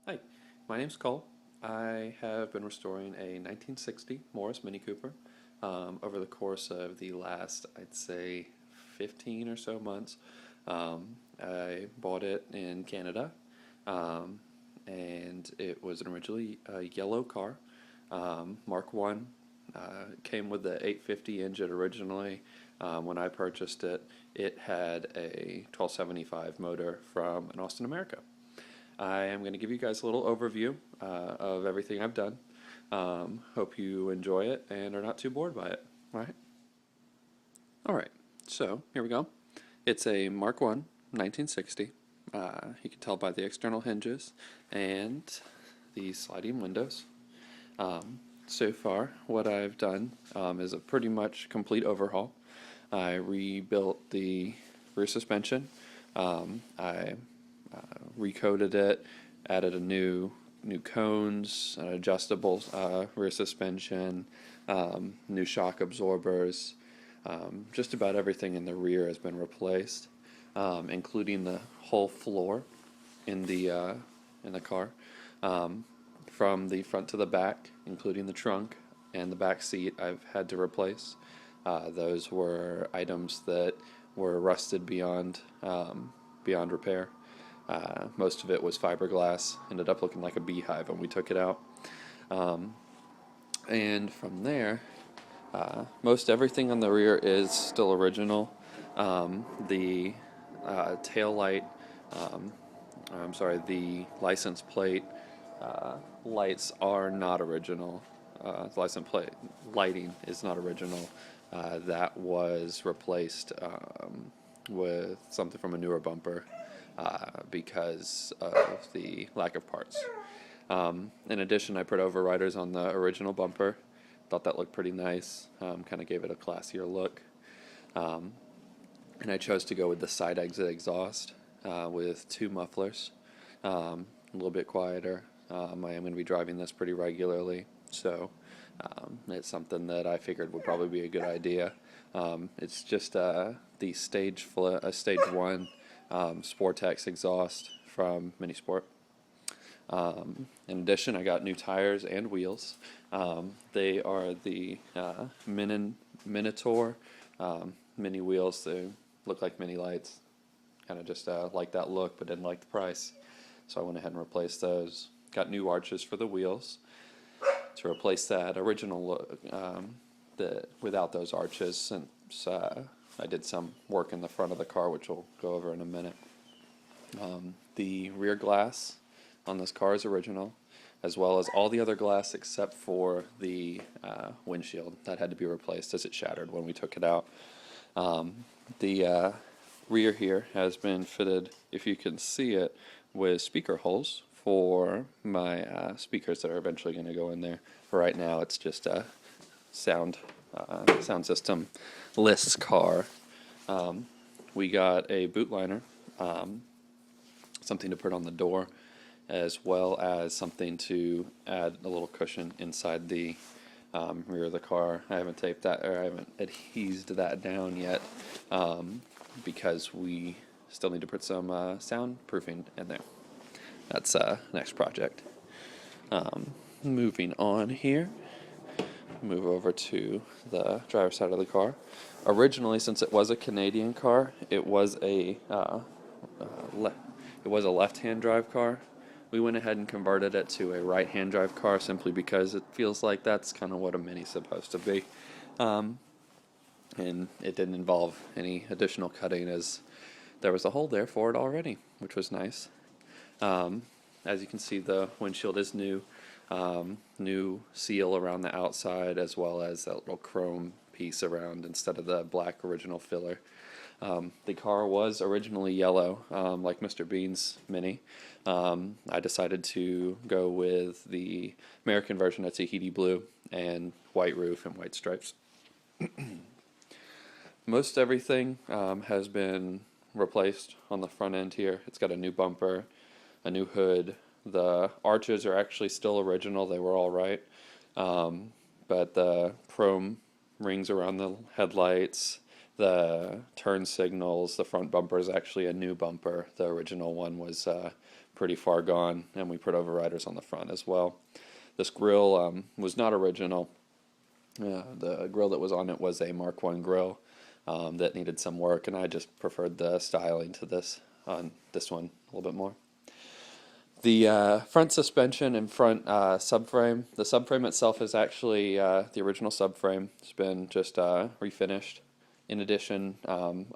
Hi, my name's Cole. I have been restoring a 1960 Morris Mini Cooper over the course of the last, I'd say, 15 or so months. I bought it in Canada, um, and it was originally a yellow car, Mark One. Came with the 850 engine originally. When I purchased it, it had a 1275 motor from an Austin, America. I am going to give you guys a little overview of everything I've done. Hope you enjoy it and are not too bored by it. All right? All right, so here we go. It's a Mark I 1960. You can tell by the external hinges and the sliding windows. So far, what I've done is a pretty much complete overhaul. I rebuilt the rear suspension. I recoated it, added a new cones, an adjustable rear suspension, new shock absorbers. Just about everything in the rear has been replaced, including the whole floor in the car, from the front to the back, including the trunk and the back seat. I've had to replace. Those were items that were rusted beyond repair. Most of it was fiberglass, ended up looking like a beehive when we took it out. And from there, most everything on the rear is still original. The tail light, the license plate lights are not original. The license plate lighting is not original. That was replaced with something from a newer bumper. Because of the lack of parts. In addition, I put overriders on the original bumper. Thought that looked pretty nice. Kind of gave it a classier look. And I chose to go with the side exit exhaust with two mufflers. A little bit quieter. I am going to be driving this pretty regularly, so it's something that I figured would probably be a good idea. It's just the stage 1 Sportex exhaust from Minisport. In addition, I got new tires and wheels. They are the Minotaur mini wheels. They look like mini lights. Kind of just like that look, but didn't like the price. So I went ahead and replaced those. Got new arches for the wheels to replace that original look without those arches, since I did some work in the front of the car, which we'll go over in a minute. The rear glass on this car is original, as well as all the other glass except for the windshield. That had to be replaced as it shattered when we took it out. The rear here has been fitted, if you can see it, with speaker holes for my speakers that are eventually going to go in there. For right now, it's just a sound system lists car. We got a boot liner, something to put on the door, as well as something to add a little cushion inside the rear of the car. I haven't taped that, or I haven't adhesed that down yet, because we still need to put some soundproofing in there. That's next project. Moving on here. Move over to the driver's side of the car. Originally, since it was a Canadian car, it was a left-hand drive car. We went ahead and converted it to a right-hand drive car simply because it feels like that's kind of what a Mini's supposed to be. And it didn't involve any additional cutting, as there was a hole there for it already, which was nice. As you can see, the windshield is new. New seal around the outside, as well as that little chrome piece around instead of the black original filler. The car was originally yellow, like Mr. Bean's Mini. I decided to go with the American version, that's Tahiti blue, and white roof and white stripes. Most everything has been replaced on the front end here. It's got a new bumper, a new hood. The arches are actually still original. They were all right. But the chrome rings around the headlights, the turn signals. The front bumper is actually a new bumper. The original one was pretty far gone, and we put overriders on the front as well. This grill was not original. The grill that was on it was a Mark I grill that needed some work, and I just preferred the styling to this on this one a little bit more. The front suspension and front subframe. The subframe itself is actually the original subframe. It's been just refinished. In addition,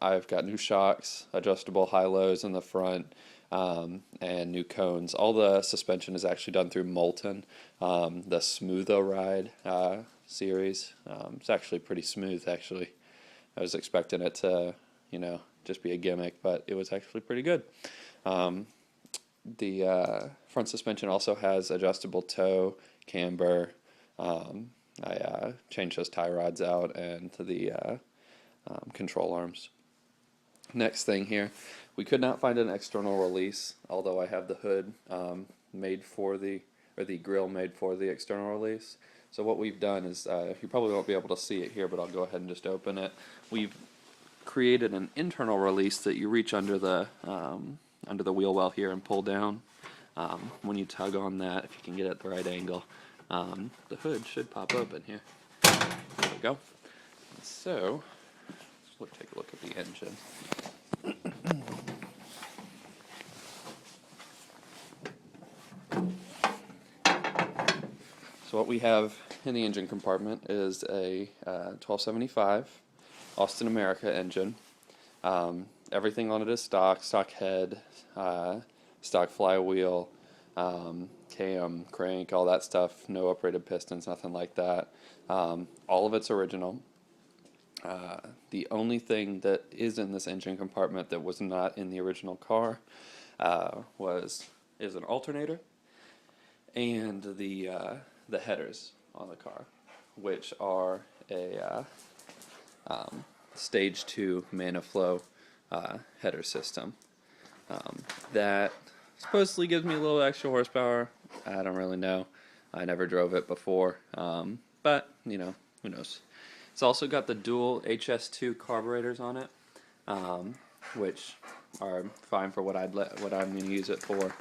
I've got new shocks, adjustable high-lows in the front, and new cones. All the suspension is actually done through Molten, the Smootho Ride series. It's actually pretty smooth, actually. I was expecting it to, just be a gimmick, but it was actually pretty good. The front suspension also has adjustable toe, camber. I changed those tie rods out and to the control arms. Next thing here, we could not find an external release, although I have the hood made for the grill made for the external release. So what we've done is, you probably won't be able to see it here, but I'll go ahead and just open it. We've created an internal release that you reach under the wheel well here and pull down. When you tug on that, if you can get it at the right angle, the hood should pop open here. There we go. So, let's take a look at the engine. So what we have in the engine compartment is a 1275 Austin America engine. Everything on it is stock head, stock flywheel, cam, crank, all that stuff. No uprated pistons, nothing like that. All of it's original. The only thing that is in this engine compartment that was not in the original car is an alternator and the headers on the car, which are a stage 2 ManaFlow header system. That supposedly gives me a little extra horsepower. I don't really know. I never drove it before, but who knows. It's also got the dual HS2 carburetors on it, which are fine for what I'm going to use it for.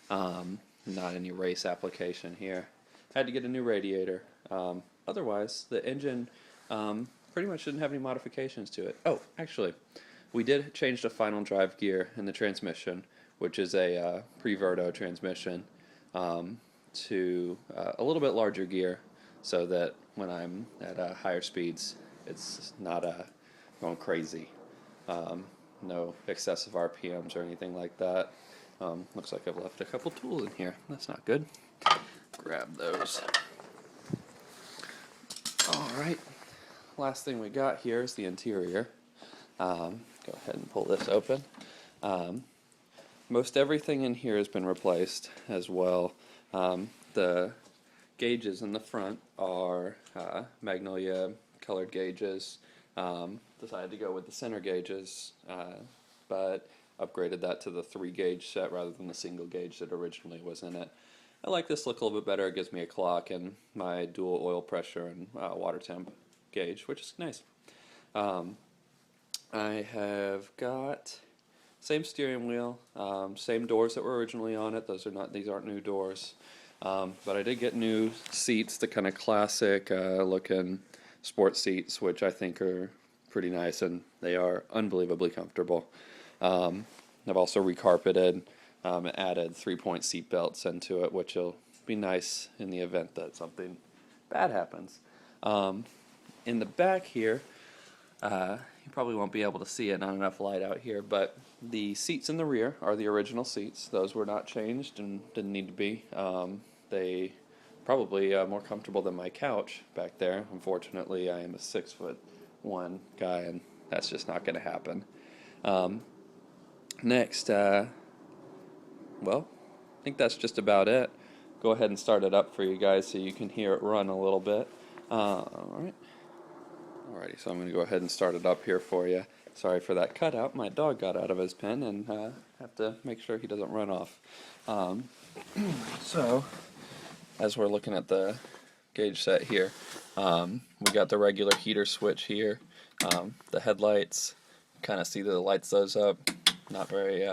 Not any race application here. Had to get a new radiator. Otherwise, the engine pretty much didn't have any modifications to it. Oh, actually, we did change the final drive gear in the transmission, which is a pre-Verto transmission, to a little bit larger gear, so that when I'm at higher speeds, it's not going crazy. No excessive RPMs or anything like that. Looks like I've left a couple tools in here. That's not good. Grab those. Alright, last thing we got here is the interior. Go ahead and pull this open. Most everything in here has been replaced as well. The gauges in the front are magnolia colored gauges. Decided to go with the center gauges, but upgraded that to the 3-gauge set rather than the single gauge that originally was in it. I like this look a little bit better. It gives me a clock and my dual oil pressure and water temp gauge, which is nice. I have got same steering wheel, same doors that were originally on it. These aren't new doors. But I did get new seats, the kind of classic looking sport seats, which I think are pretty nice, and they are unbelievably comfortable. I've also recarpeted, added 3-point seat belts into it, which will be nice in the event that something bad happens. In the back here, you probably won't be able to see it, not enough light out here, but the seats in the rear are the original seats. Those were not changed and didn't need to be. They probably more comfortable than my couch back there. Unfortunately, I am a 6'1" guy, and that's just not going to happen. Next, well, I think that's just about it. Go ahead and start it up for you guys so you can hear it run a little bit. Alrighty, so I'm going to go ahead and start it up here for you. Sorry for that cutout. My dog got out of his pen, and have to make sure he doesn't run off. So, as we're looking at the gauge set here, we got the regular heater switch here. The headlights, kind of see that it lights those up, not very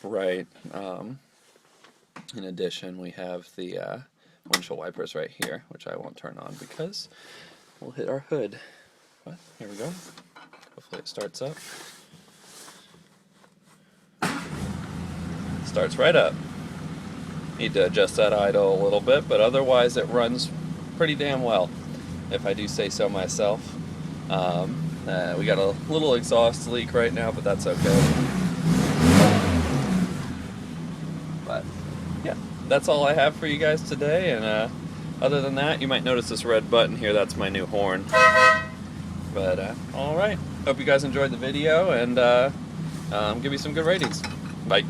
bright. In addition, we have the windshield wipers right here, which I won't turn on because we'll hit our hood. But here we go. Hopefully it starts up. Starts right up. Need to adjust that idle a little bit, but otherwise it runs pretty damn well, if I do say so myself. We got a little exhaust leak right now, but that's okay. But yeah, that's all I have for you guys today, and other than that, you might notice this red button here. That's my new horn. But alright, hope you guys enjoyed the video, and give me some good ratings. Bye.